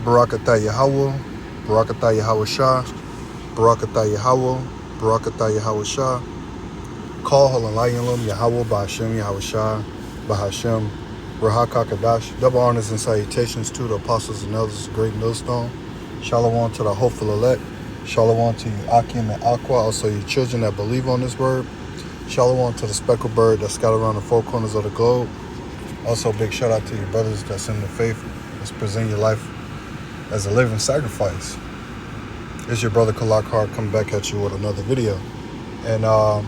Barakatah Yahweh, Barakatah Yahweh Shah, Barakatah Yahweh, Barakatah Yahweh Shah. Call Halalayim Yahweh Bahashem Yahweh Shah, Bahashem Rahaka Kadash. Double honors and salutations to the apostles and elders of Great Millstone. Shalom to the hopeful elect. Shalom to you Akim and Aqua, also you children that believe on this word. Shalom to the speckled bird that's scattered around the four corners of the globe. Also, big shout out to your brothers that's in the faith, that's present your life as a living sacrifice. It's your brother Kalak Hart coming back at you with another video. And I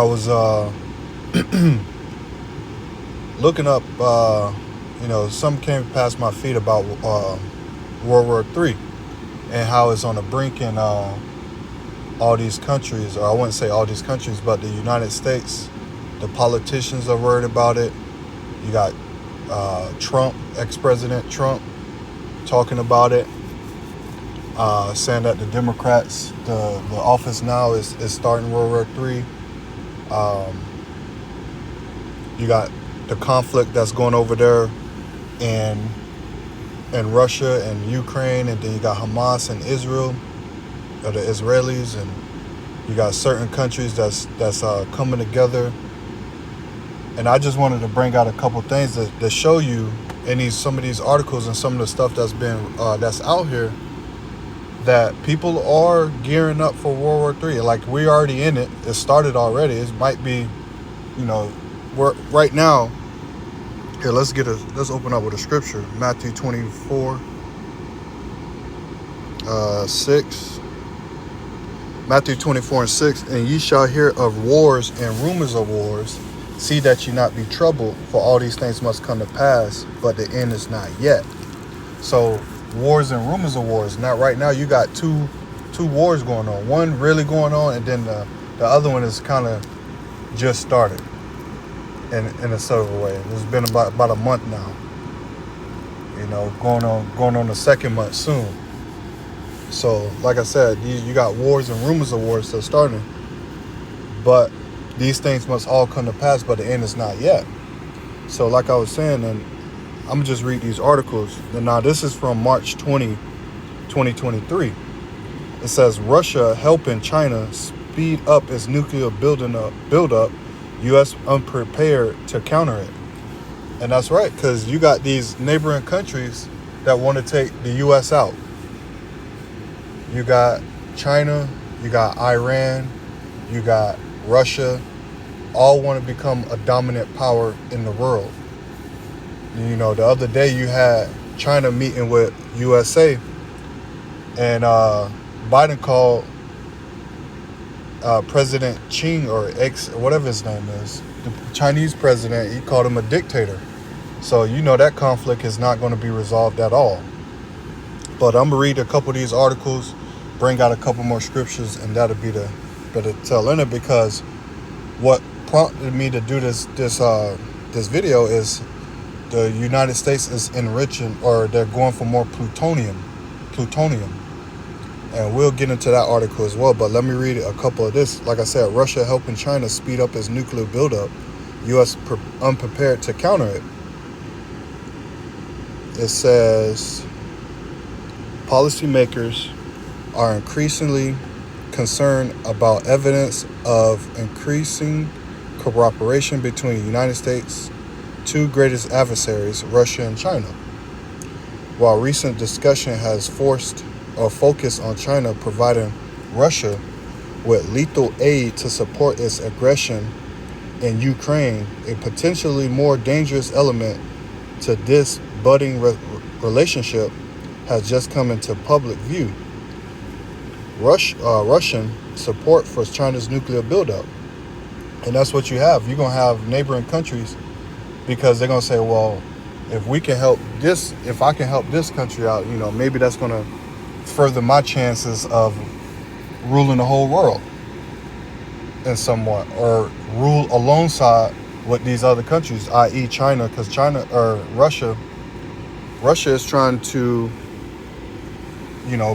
was looking up, some came past my feed about World War III and how it's on the brink in all these countries, or I wouldn't say all these countries, but the United States. The politicians are worried about it. You got Trump, ex-President Trump, talking about it, saying that the Democrats, the office now is starting World War III. You got the conflict that's going over there in Russia and Ukraine, and then you got Hamas and Israel, or the Israelis, and you got certain countries that's coming together. And I just wanted to bring out a couple things that show you in some of these articles and some of the stuff that's out here, that people are gearing up for World War III. Like, we're already in it. It started already. It might be, we're right now. Here, let's open up with a scripture. Matthew 24, 6. Matthew 24 and 6. And ye shall hear of wars and rumors of wars. See that you not be troubled, for all these things must come to pass, but the end is not yet. So wars and rumors of wars. Now, right now, you got two wars going on. One really going on, and then the other one is kind of just started in a sort of way. It's been about a month now. Going on the second month soon. So, like I said, you got wars and rumors of wars that's starting, but these things must all come to pass, but the end is not yet. So like I was saying, and I'm going to just read these articles. And now this is from March 20, 2023. It says, Russia helping China speed up its nuclear buildup, U.S. unprepared to counter it. And that's right, because you got these neighboring countries that want to take the U.S. out. You got China, you got Iran, you got Russia, all want to become a dominant power in the world. The other day you had China meeting with USA, and Biden called President Xi, or whatever his name is, the Chinese president, he called him a dictator. So that conflict is not going to be resolved at all. But I'm going to read a couple of these articles, bring out a couple more scriptures, and that'll be the tail end of it, because what prompted me to do this video is the United States is enriching, or they're going for more plutonium, and we'll get into that article as well. But let me read a couple of this. Like I said, Russia helping China speed up its nuclear buildup, U.S. unprepared to counter it. It says policymakers are increasingly concerned about evidence of increasing cooperation between the United States' two greatest adversaries, Russia and China. While recent discussion has focused on China providing Russia with lethal aid to support its aggression in Ukraine, a potentially more dangerous element to this budding relationship has just come into public view. Russian support for China's nuclear buildup. And that's what you have. You're going to have neighboring countries, because they're going to say, well, if I can help this country out, maybe that's going to further my chances of ruling the whole world in somewhat, or rule alongside with these other countries, i.e. China, because Russia is trying to,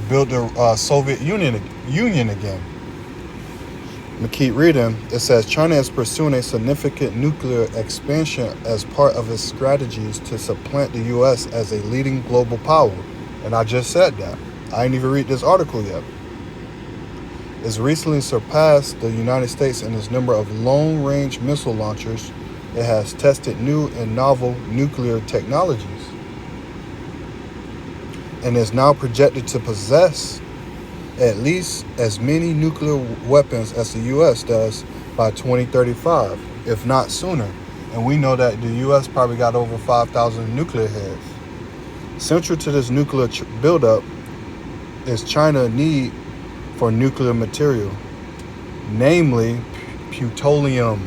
build the Soviet Union again. me keep reading. It says China is pursuing a significant nuclear expansion as part of its strategies to supplant the U.S. as a leading global power. And I just said that. I ain't even read this article yet. It's recently surpassed the United States in its number of long-range missile launchers. It has tested new and novel nuclear technologies and is now projected to possess at least as many nuclear weapons as the U.S. does by 2035, if not sooner. And we know that the U.S. probably got over 5,000 nuclear heads. Central to this nuclear buildup is China's need for nuclear material, namely plutonium.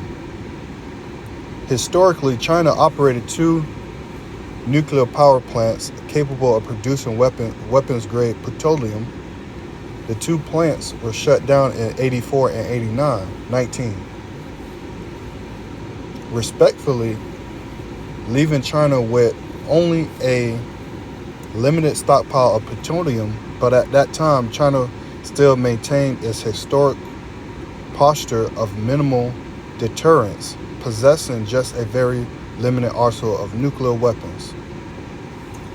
Historically, China operated 2 nuclear power plants capable of producing weapons-grade plutonium. The 2 plants were shut down in 84 and 19, respectively, leaving China with only a limited stockpile of plutonium. But at that time, China still maintained its historic posture of minimal deterrence, possessing just a very limited arsenal of nuclear weapons.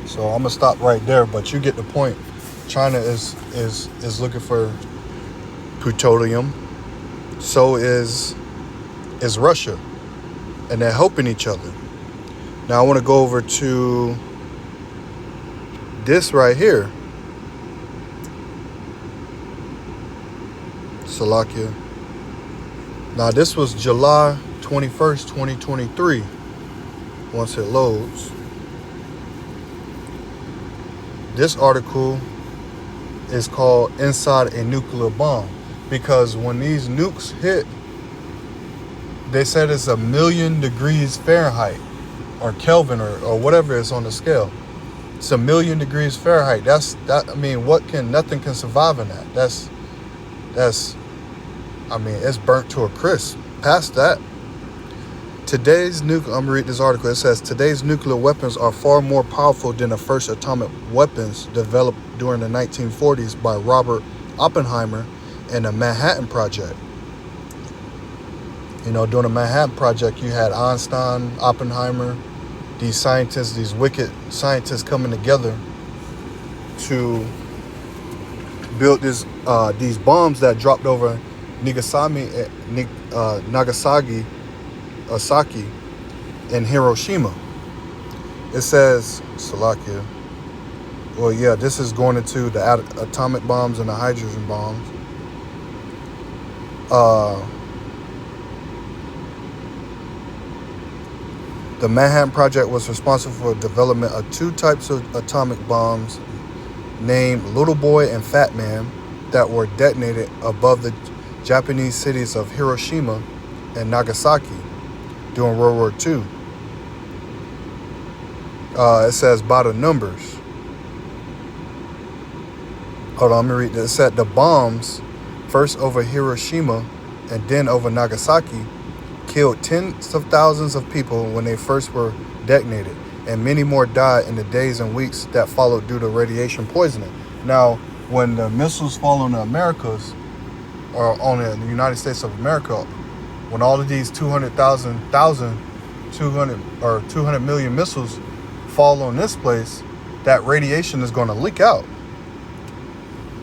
So I'm gonna stop right there, but you get the point. China is looking for plutonium. So is Russia, and they're helping each other. Now I want to go over to this right here. Slovakia. Now this was July 21st, 2023. Once it loads. This article is called Inside a Nuclear Bomb, because when these nukes hit, they said it's 1,000,000 degrees Fahrenheit or Kelvin or whatever is on the scale. It's 1,000,000 degrees Fahrenheit. Nothing can survive in that. It's burnt to a crisp. Past that, I'm gonna read this article. It says, today's nuclear weapons are far more powerful than the first atomic weapons developed during the 1940s by Robert Oppenheimer and the Manhattan Project. During the Manhattan Project, you had Einstein, Oppenheimer, these scientists, these wicked scientists coming together to build these bombs that dropped over Nagasaki, Osaki, and Hiroshima. It says, Slovakia. Well, yeah, this is going into the atomic bombs and the hydrogen bombs. The Manhattan Project was responsible for the development of 2 types of atomic bombs named Little Boy and Fat Man that were detonated above the Japanese cities of Hiroshima and Nagasaki during World War II. It says by the numbers. Hold on, let me read this. It said the bombs, first over Hiroshima and then over Nagasaki, killed tens of thousands of people when they first were detonated, and many more died in the days and weeks that followed due to radiation poisoning. Now, when the missiles fall on the Americas, or on the United States of America, when all of these 200 million missiles fall on this place, that radiation is going to leak out.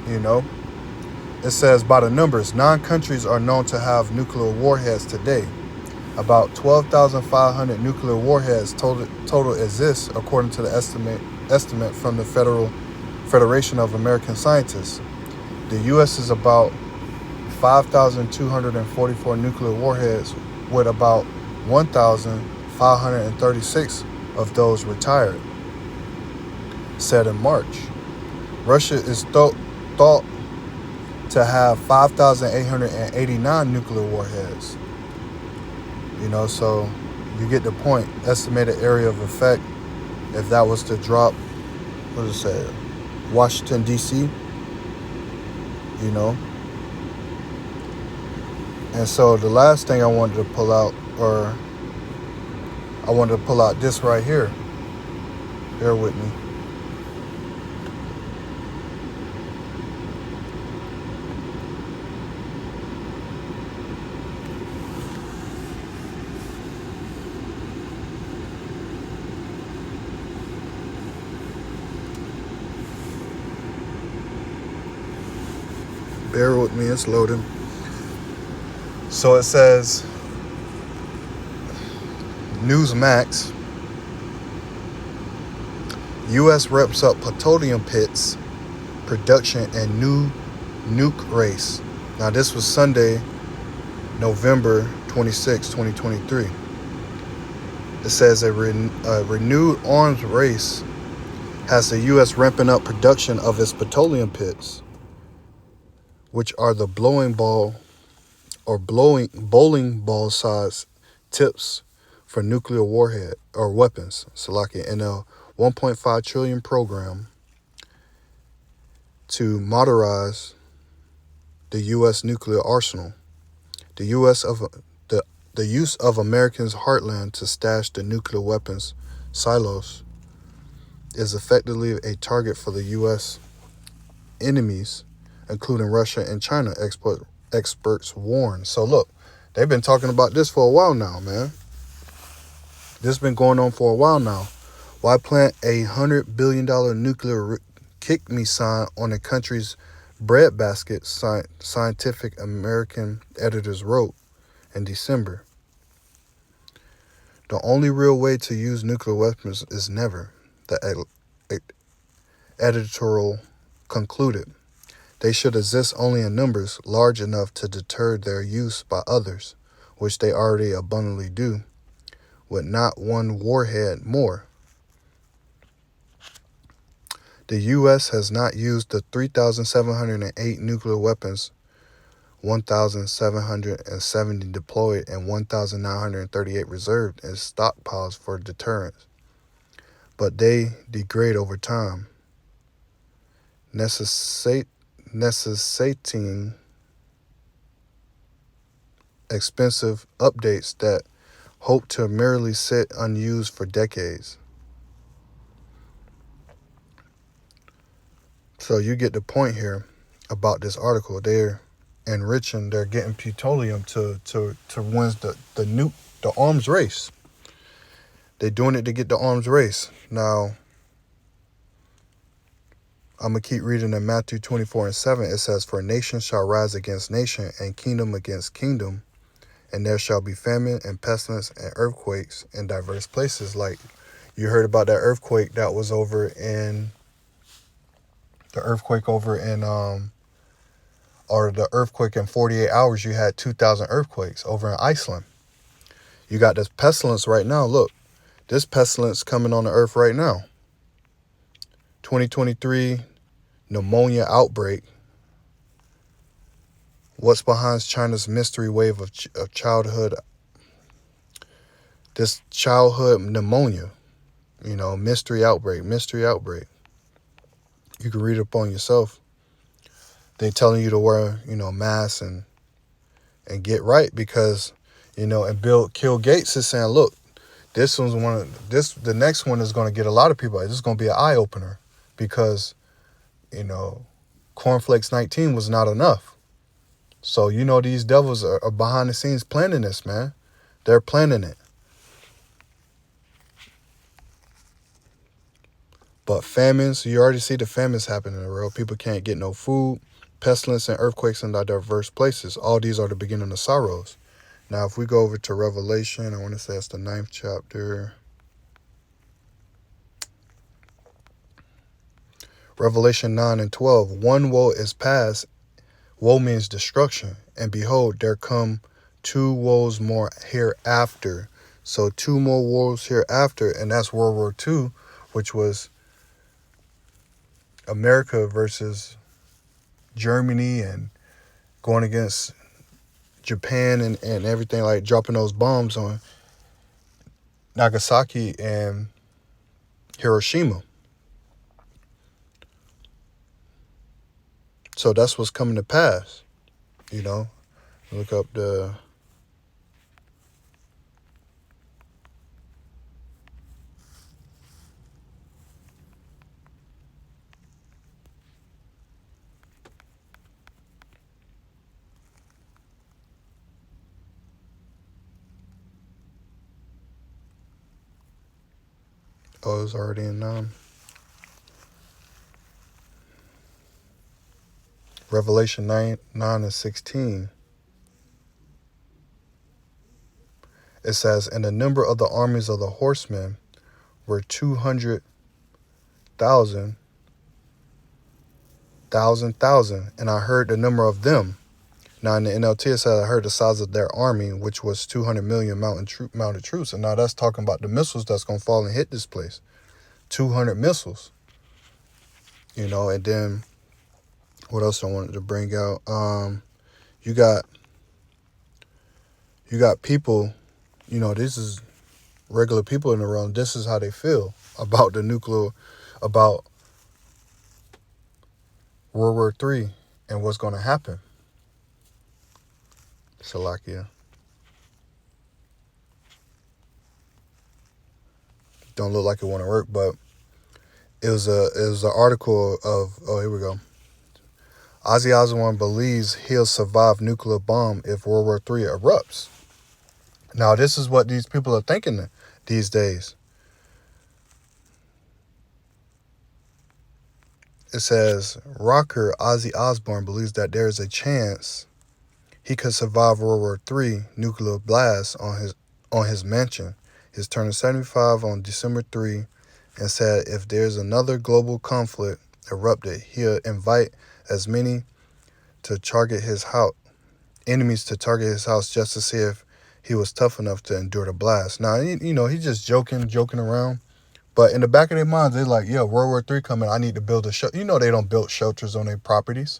It says by the numbers, 9 countries are known to have nuclear warheads today. About 12,500 nuclear warheads total exists, according to the estimate from the Federation of American Scientists. The U.S. is about 5,244 nuclear warheads, with about 1,536 of those retired, said in March. Russia is thought to have 5,889 nuclear warheads. So you get the point. Estimated area of effect, if that was to drop, what does it say? Washington, D.C., And so the last thing I wanted to pull out, this right here. Bear with me. Bear with me, it's loading. So it says Newsmax, U.S. reps up plutonium pits, production, and new nuke race. Now this was Sunday, November 26, 2023. It says a renewed arms race has the U.S. ramping up production of its plutonium pits, which are the bowling ball size tips for nuclear warhead or weapons, in a $1.5 trillion program to modernize the U.S. nuclear arsenal. The use of Americans' heartland to stash the nuclear weapons silos is effectively a target for the U.S. enemies, including Russia and China, experts warn. So look, they've been talking about this for a while now, man. This has been going on for a while now. Why plant a $100 billion nuclear kick me sign on the country's breadbasket, Scientific American editors wrote in December. The only real way to use nuclear weapons is never, the editorial concluded. They should exist only in numbers large enough to deter their use by others, which they already abundantly do, with not one warhead more. The U.S. has not used the 3,708 nuclear weapons, 1,770 deployed, and 1,938 reserved as stockpiles for deterrence. But they degrade over time, necessitating expensive updates that hope to merely sit unused for decades. So you get the point here about this article. They're enriching, they're getting plutonium to win the arms race. They're doing it to get the arms race. Now, I'm going to keep reading in Matthew 24:7. It says, "For nation shall rise against nation, and kingdom against kingdom, and there shall be famine and pestilence and earthquakes in diverse places." Like you heard about that earthquake that was over in the earthquake in 48 hours. You had 2,000 earthquakes over in Iceland. You got this pestilence right now. Look, this pestilence coming on the earth right now. 2023 pneumonia outbreak. What's behind China's mystery wave of childhood? This childhood pneumonia, mystery outbreak. You can read it upon yourself. They telling you to wear, masks and get right because, and Bill Gates is saying, look, the next one is going to get a lot of people. This is going to be an eye opener because, Cornflakes 19 was not enough. So, these devils are behind the scenes planning this, man. They're planning it. But famines, you already see the famines happening in the world. People can't get no food, pestilence and earthquakes in diverse places. All these are the beginning of sorrows. Now, if we go over to Revelation, I want to say it's the 9th chapter. Revelation 9:12. One woe is past. Woe means destruction. And behold, there come 2 woes more hereafter. So 2 more woes hereafter. And that's World War II, which was America versus Germany and going against Japan and everything, like dropping those bombs on Nagasaki and Hiroshima. So that's what's coming to pass. Look up the oh, it's already in Revelation 9:9-16. It says, and the number of the armies of the horsemen were 200,000, thousand, and I heard the number of them. Now in the NLT it says I heard the size of their army, which was 200 million mounted troops. And now that's talking about the missiles that's going to fall and hit this place. 200 missiles. You know, and then what else I wanted to bring out? You got people, you know, this is regular people in the realm. This is how they feel about the nuclear, about World War III and what's going to happen. Salakia. Don't look like it want to work, but it was an article of, oh, here we go. Ozzy Osbourne believes he'll survive nuclear bomb if World War III erupts. Now, this is what these people are thinking these days. It says, rocker Ozzy Osbourne believes that there is a chance he could survive World War III nuclear blast on his mansion. He's turning 75 on December 3 and said if there's another global conflict erupted, he'll invite as many to target his house, enemies to target his house just to see if he was tough enough to endure the blast. Now, you know, he's just joking around. But in the back of their minds, they're like, yeah, World War III coming. I need to build a shelter. You know they don't build shelters on their properties.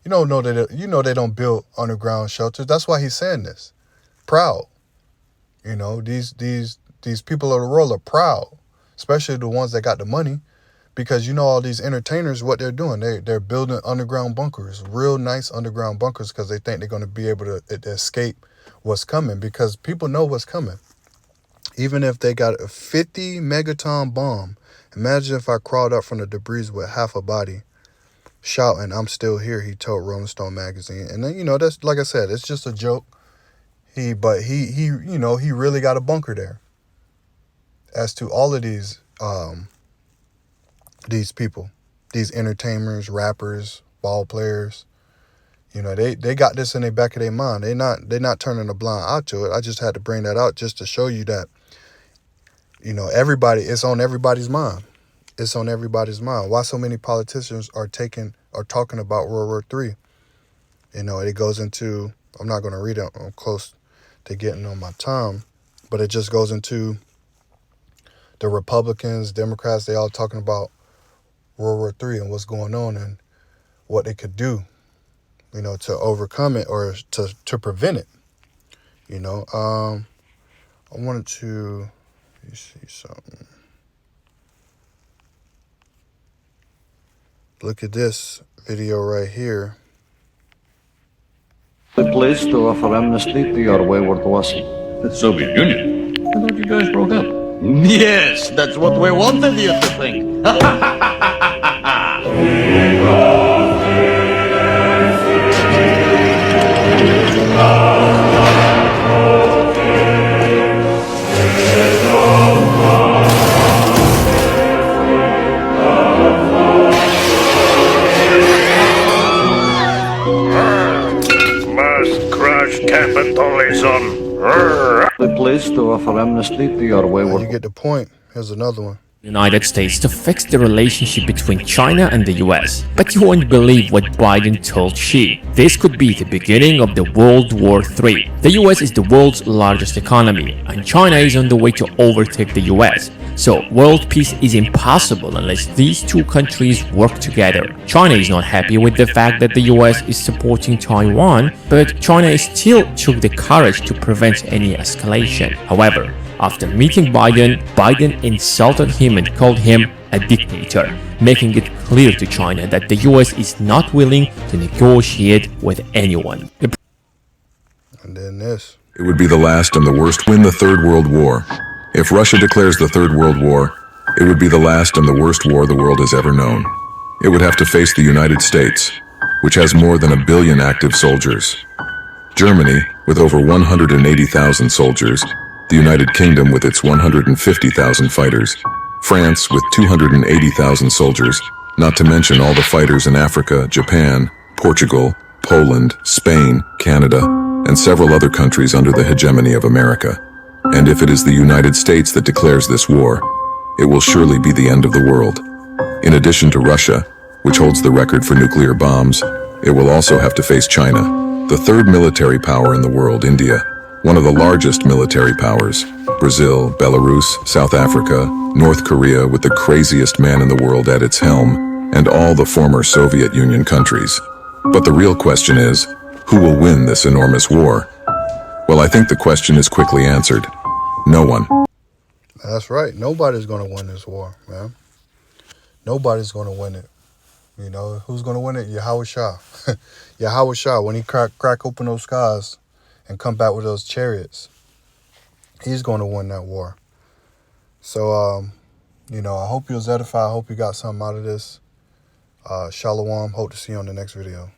You know they don't build underground shelters. That's why he's saying this. Proud. You know, these people of the world are proud, especially the ones that got the money, because you know all these entertainers, what they're doing, they're building underground bunkers, real nice underground bunkers, because they think they're going to be able to escape what's coming, because people know what's coming. Even if they got a 50 megaton bomb, imagine if I crawled up from the debris with half a body, shouting, "I'm still here," he told Rolling Stone magazine. And then, you know, that's, like I said, it's just a joke. He really got a bunker there. As to all of these people, these entertainers, rappers, ball players, you know, they got this in the back of their mind. They're not turning a blind eye to it. I just had to bring that out just to show you that, you know, it's on everybody's mind. It's on everybody's mind. Why so many politicians are talking about World War III? You know, it goes into, I'm not going to read it, I'm close to getting on my time, but it just goes into the Republicans, Democrats, they all talking about World War III and what's going on and what they could do, you know, to overcome it or to prevent it. You know, I wanted to, let me see something. Look at this video right here. The place to offer amnesty to your wayward wassel. The Soviet Union? I thought you guys broke up. Yes, that's what we wanted you to think. Must crush capitalism. The place to offer amnesty to your wayward. You get the point. Here's another one. United States to fix the relationship between China and the US. But you won't believe what Biden told Xi. This could be the beginning of the World War III. The US is the world's largest economy, and China is on the way to overtake the US. So world peace is impossible unless these two countries work together. China is not happy with the fact that the US is supporting Taiwan, but China still took the courage to prevent any escalation. However, after meeting Biden insulted him and called him a dictator, making it clear to China that the US is not willing to negotiate with anyone. And then this. It would be the last and the worst. Win the Third World War. If Russia declares the Third World War, it would be the last and the worst war the world has ever known. It would have to face the United States, which has more than 1 billion active soldiers. Germany, with over 180,000 soldiers. The United Kingdom with its 150,000 fighters. France with 280,000 soldiers, not to mention all the fighters in Africa, Japan, Portugal, Poland, Spain, Canada, and several other countries under the hegemony of America. And if it is the United States that declares this war, it will surely be the end of the world. In addition to Russia, which holds the record for nuclear bombs, it will also have to face China, the third military power in the world, India, one of the largest military powers, Brazil, Belarus, South Africa, North Korea with the craziest man in the world at its helm, and all the former Soviet Union countries. But the real question is, who will win this enormous war? Well, I think the question is quickly answered. No one. That's right. Nobody's going to win this war, man. Nobody's going to win it. You know, who's going to win it? Yahweh Shah. Yahweh Shah, when he crack open those skies and come back with those chariots, he's going to win that war. So, you know, I hope you was edified. I hope you got something out of this. Shalom. Hope to see you on the next video.